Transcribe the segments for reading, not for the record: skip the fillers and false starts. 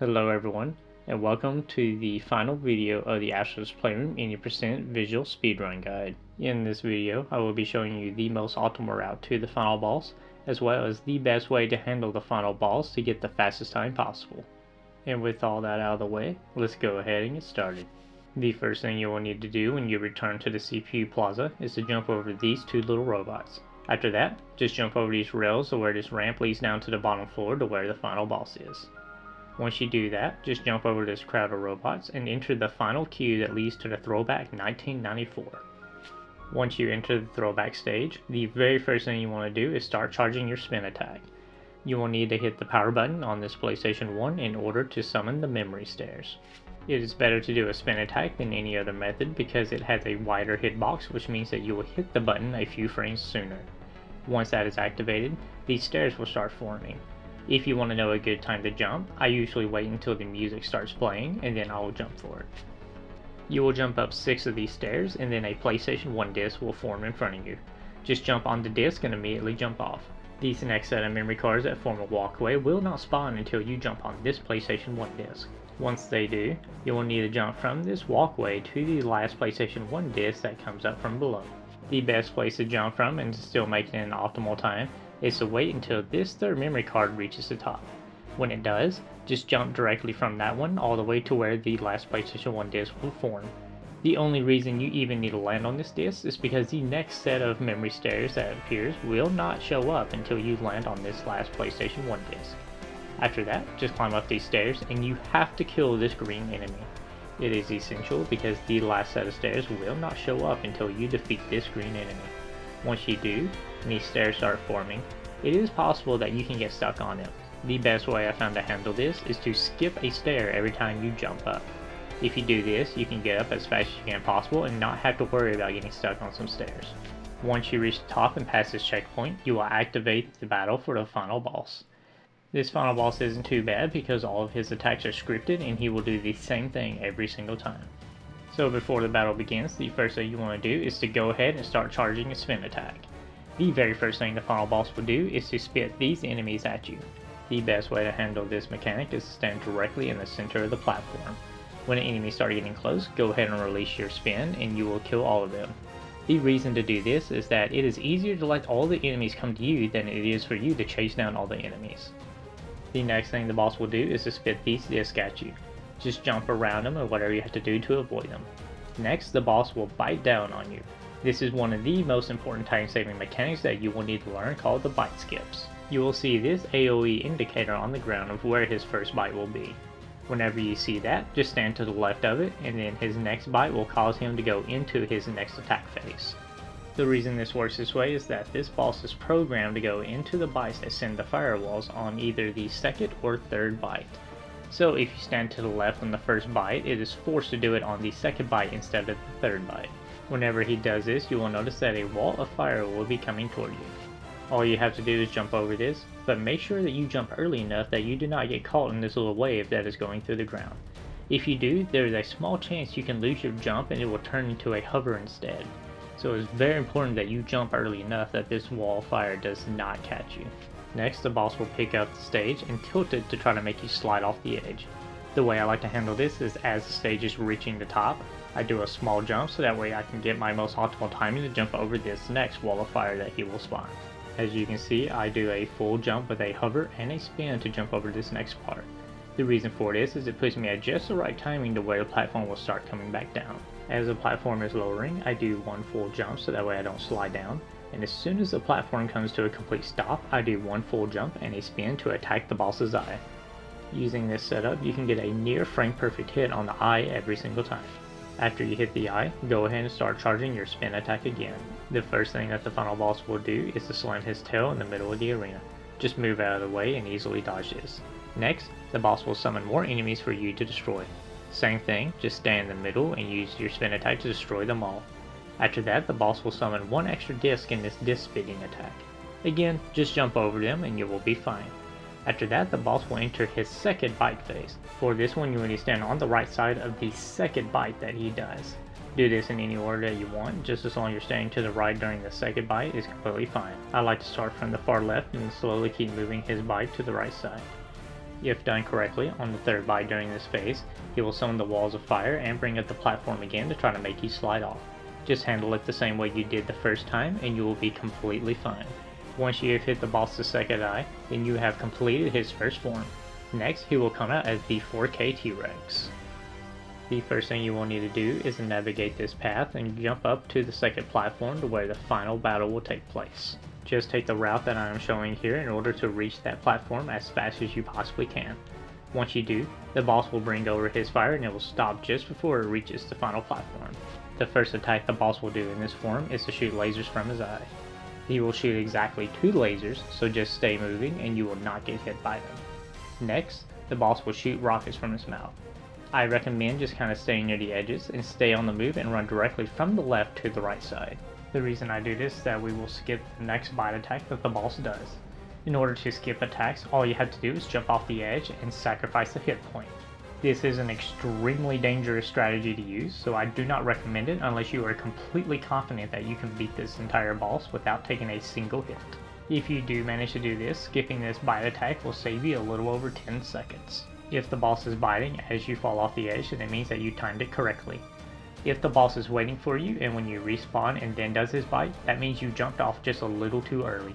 Hello everyone, and welcome to the final video of the Astro's Playroom 80% Visual Speedrun Guide. In this video, I will be showing you the most optimal route to the final boss, as well as the best way to handle the final boss to get the fastest time possible. And with all that out of the way, let's go ahead and get started. The first thing you will need to do when you return to the CPU plaza is to jump over these two little robots. After that, just jump over these rails to where this ramp leads down to the bottom floor to where the final boss is. Once you do that, just jump over this crowd of robots and enter the final queue that leads to the Throwback 1994. Once you enter the Throwback stage, the very first thing you want to do is start charging your spin attack. You will need to hit the power button on this PlayStation 1 in order to summon the memory stairs. It is better to do a spin attack than any other method because it has a wider hitbox, which means that you will hit the button a few frames sooner. Once that is activated, these stairs will start forming. If you want to know a good time to jump, I usually wait until the music starts playing and then I will jump for it. You will jump up 6 of these stairs and then a PlayStation 1 disc will form in front of you. Just jump on the disc and immediately jump off. These next set of memory cards that form a walkway will not spawn until you jump on this PlayStation 1 disc. Once they do, you will need to jump from this walkway to the last PlayStation 1 disc that comes up from below. The best place to jump from and still make it an optimal time is to wait until this third memory card reaches the top. When it does, just jump directly from that one all the way to where the last PlayStation 1 disc will form. The only reason you even need to land on this disc is because the next set of memory stairs that appears will not show up until you land on this last PlayStation 1 disc. After that, just climb up these stairs and you have to kill this green enemy. It is essential because the last set of stairs will not show up until you defeat this green enemy. Once you do, and these stairs start forming, it is possible that you can get stuck on them. The best way I found to handle this is to skip a stair every time you jump up. If you do this, you can get up as fast as you can possible and not have to worry about getting stuck on some stairs. Once you reach the top and pass this checkpoint, you will activate the battle for the final boss. This final boss isn't too bad because all of his attacks are scripted and he will do the same thing every single time. So before the battle begins, the first thing you want to do is to go ahead and start charging a spin attack. The very first thing the final boss will do is to spit these enemies at you. The best way to handle this mechanic is to stand directly in the center of the platform. When an enemy starts getting close, go ahead and release your spin and you will kill all of them. The reason to do this is that it is easier to let all the enemies come to you than it is for you to chase down all the enemies. The next thing the boss will do is to spit these discs at you. Just jump around them or whatever you have to do to avoid them. Next, the boss will bite down on you. This is one of the most important time-saving mechanics that you will need to learn, called the bite skips. You will see this AoE indicator on the ground of where his first bite will be. Whenever you see that, just stand to the left of it and then his next bite will cause him to go into his next attack phase. The reason this works this way is that this boss is programmed to go into the bites that send the firewalls on either the second or third bite. So if you stand to the left on the first bite, it is forced to do it on the second bite instead of the third bite. Whenever he does this, you will notice that a wall of fire will be coming toward you. All you have to do is jump over this, but make sure that you jump early enough that you do not get caught in this little wave that is going through the ground. If you do, there is a small chance you can lose your jump and it will turn into a hover instead. So it's very important that you jump early enough that this wall of fire does not catch you. Next, the boss will pick up the stage and tilt it to try to make you slide off the edge. The way I like to handle this is as the stage is reaching the top, I do a small jump so that way I can get my most optimal timing to jump over this next wall of fire that he will spawn. As you can see, I do a full jump with a hover and a spin to jump over this next part. The reason for this is it puts me at just the right timing to where the platform will start coming back down. As the platform is lowering, I do one full jump so that way I don't slide down. And as soon as the platform comes to a complete stop, I do one full jump and a spin to attack the boss's eye. Using this setup, you can get a near frame perfect hit on the eye every single time. After you hit the eye, go ahead and start charging your spin attack again. The first thing that the final boss will do is to slam his tail in the middle of the arena. Just move out of the way and easily dodge this. Next, the boss will summon more enemies for you to destroy. Same thing, just stay in the middle and use your spin attack to destroy them all. After that, the boss will summon one extra disc in this disc spitting attack. Again, just jump over them and you will be fine. After that, the boss will enter his second bite phase. For this one, you will need to stand on the right side of the second bite that he does. Do this in any order that you want, just as long as you're staying to the right during the second bite is completely fine. I like to start from the far left and slowly keep moving his bite to the right side. If done correctly on the third bite during this phase, he will summon the walls of fire and bring up the platform again to try to make you slide off. Just handle it the same way you did the first time and you will be completely fine. Once you have hit the boss's second eye, then you have completed his first form. Next, he will come out as the 4K T-Rex. The first thing you will need to do is navigate this path and jump up to the second platform to where the final battle will take place. Just take the route that I am showing here in order to reach that platform as fast as you possibly can. Once you do, the boss will bring over his fire and it will stop just before it reaches the final platform. The first attack the boss will do in this form is to shoot lasers from his eye. He will shoot exactly 2 lasers, so just stay moving and you will not get hit by them. Next, the boss will shoot rockets from his mouth. I recommend just kind of staying near the edges and stay on the move and run directly from the left to the right side. The reason I do this is that we will skip the next bite attack that the boss does. In order to skip attacks, all you have to do is jump off the edge and sacrifice a hit point. This is an extremely dangerous strategy to use, so I do not recommend it unless you are completely confident that you can beat this entire boss without taking a single hit. If you do manage to do this, skipping this bite attack will save you a little over 10 seconds. If the boss is biting as you fall off the edge, then it means that you timed it correctly. If the boss is waiting for you and when you respawn and then does his bite, that means you jumped off just a little too early.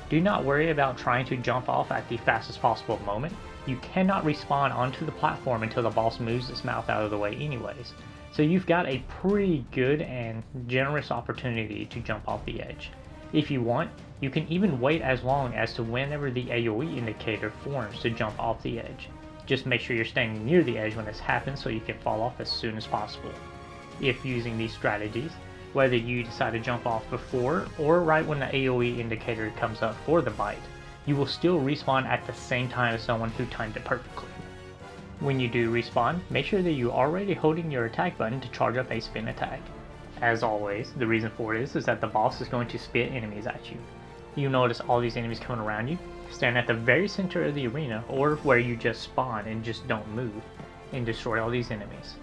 Do not worry about trying to jump off at the fastest possible moment. You cannot respawn onto the platform until the boss moves his mouth out of the way anyways. So you've got a pretty good and generous opportunity to jump off the edge. If you want, you can even wait as long as to whenever the AoE indicator forms to jump off the edge. Just make sure you're staying near the edge when this happens so you can fall off as soon as possible. If using these strategies, whether you decide to jump off before or right when the AoE indicator comes up for the bite, you will still respawn at the same time as someone who timed it perfectly. When you do respawn, make sure that you're already holding your attack button to charge up a spin attack. As always, the reason for this is that the boss is going to spit enemies at you. You notice all these enemies coming around you, stand at the very center of the arena or where you just spawn and just don't move, and destroy all these enemies.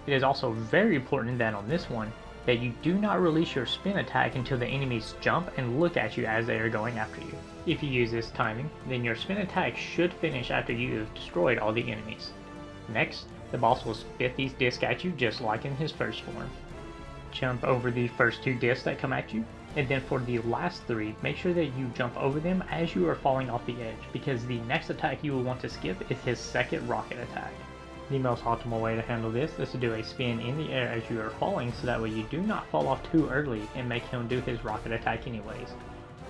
It is also very important that on this one, that you do not release your spin attack until the enemies jump and look at you as they are going after you. If you use this timing, then your spin attack should finish after you have destroyed all the enemies. Next, the boss will spit these discs at you just like in his first form. Jump over the first 2 discs that come at you, and then for the last 3, make sure that you jump over them as you are falling off the edge, because the next attack you will want to skip is his second rocket attack. The most optimal way to handle this is to do a spin in the air as you are falling so that way you do not fall off too early and make him do his rocket attack anyways.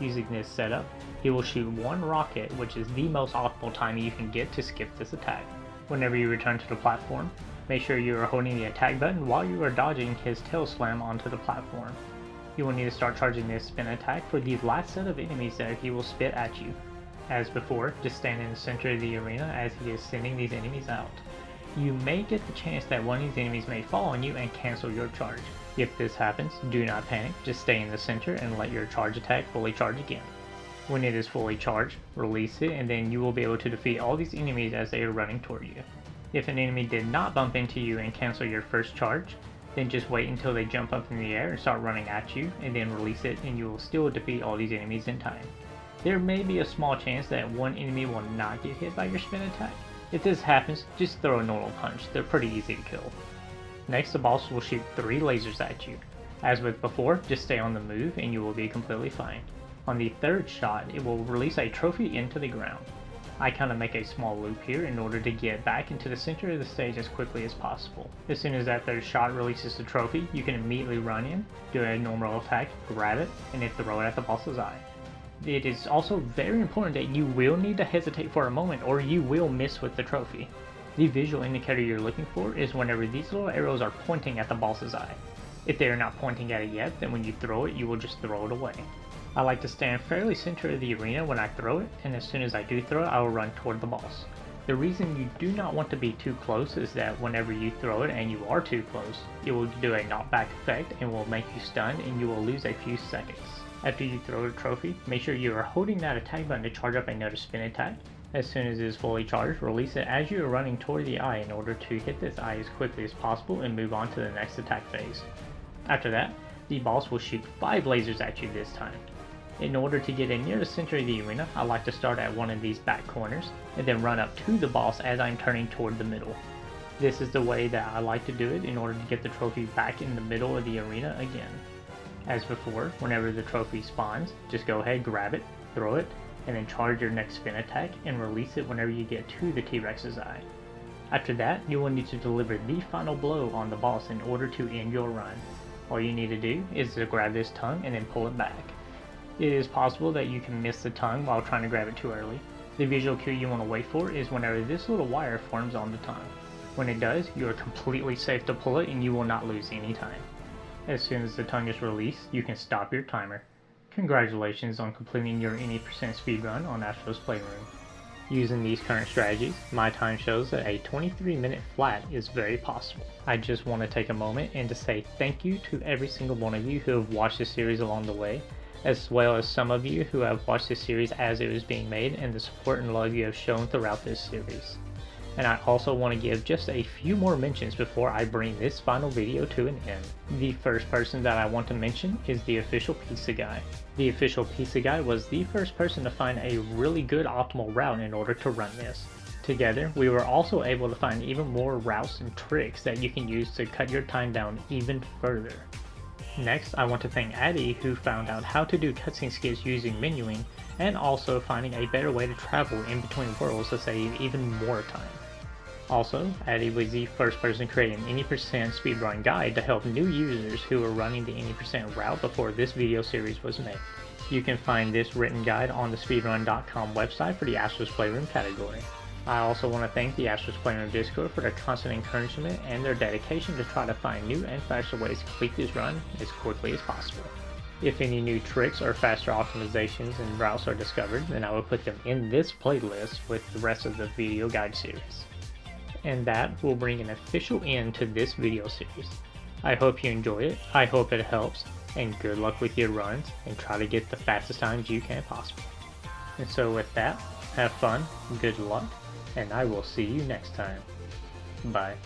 Using this setup, he will shoot 1 rocket, which is the most optimal time you can get to skip this attack. Whenever you return to the platform, make sure you are holding the attack button while you are dodging his tail slam onto the platform. You will need to start charging this spin attack for the last set of enemies that he will spit at you. As before, just stand in the center of the arena as he is sending these enemies out. You may get the chance that one of these enemies may fall on you and cancel your charge. If this happens, do not panic, just stay in the center and let your charge attack fully charge again. When it is fully charged, release it and then you will be able to defeat all these enemies as they are running toward you. If an enemy did not bump into you and cancel your first charge, then just wait until they jump up in the air and start running at you and then release it and you will still defeat all these enemies in time. There may be a small chance that one enemy will not get hit by your spin attack. If this happens, just throw a normal punch, they're pretty easy to kill. Next, the boss will shoot 3 lasers at you. As with before, just stay on the move and you will be completely fine. On the 3rd shot, it will release a trophy into the ground. I kind of make a small loop here in order to get back into the center of the stage as quickly as possible. As soon as that 3rd shot releases the trophy, you can immediately run in, do a normal attack, grab it, and then throw it at the boss's eye. It is also very important that you will need to hesitate for a moment or you will miss with the trophy. The visual indicator you're looking for is whenever these little arrows are pointing at the boss's eye. If they are not pointing at it yet, then when you throw it, you will just throw it away. I like to stand fairly center of the arena when I throw it, and as soon as I do throw it, I will run toward the boss. The reason you do not want to be too close is that whenever you throw it and you are too close, it will do a knockback effect and will make you stunned and you will lose a few seconds. After you throw the trophy, make sure you are holding that attack button to charge up another spin attack. As soon as it is fully charged, release it as you are running toward the eye in order to hit this eye as quickly as possible and move on to the next attack phase. After that, the boss will shoot 5 lasers at you this time. In order to get in near the center of the arena, I like to start at one of these back corners, and then run up to the boss as I'm turning toward the middle. This is the way that I like to do it in order to get the trophy back in the middle of the arena again. As before, whenever the trophy spawns, just go ahead, grab it, throw it, and then charge your next spin attack and release it whenever you get to the T-Rex's eye. After that, you will need to deliver the final blow on the boss in order to end your run. All you need to do is to grab this tongue and then pull it back. It is possible that you can miss the tongue while trying to grab it too early. The visual cue you want to wait for is whenever this little wire forms on the tongue. When it does, you are completely safe to pull it and you will not lose any time. As soon as the tongue is released, you can stop your timer. Congratulations on completing your any percent speedrun on Astro's Playroom. Using these current strategies, my time shows that a 23-minute flat is very possible. I just want to take a moment and to say thank you to every single one of you who have watched this series along the way, as well as some of you who have watched this series as it was being made and the support and love you have shown throughout this series. And I also want to give just a few more mentions before I bring this final video to an end. The first person that I want to mention is the official pizza guy. The official pizza guy was the first person to find a really good optimal route in order to run this. Together, we were also able to find even more routes and tricks that you can use to cut your time down even further. Next, I want to thank Addy, who found out how to do cutscene skips using menuing, and also finding a better way to travel in between worlds to save even more time. Also, Addy was the first person to create an any percent speedrun guide to help new users who were running the any percent route before this video series was made. You can find this written guide on the speedrun.com website for the Astro's Playroom category. I also want to thank the Astro's Playroom Discord for their constant encouragement and their dedication to try to find new and faster ways to complete this run as quickly as possible. If any new tricks or faster optimizations and routes are discovered, then I will put them in this playlist with the rest of the video guide series. And that will bring an official end to this video series. I hope you enjoy it, I hope it helps, and good luck with your runs, and try to get the fastest times you can possible. And so with that, have fun, good luck, and I will see you next time. Bye.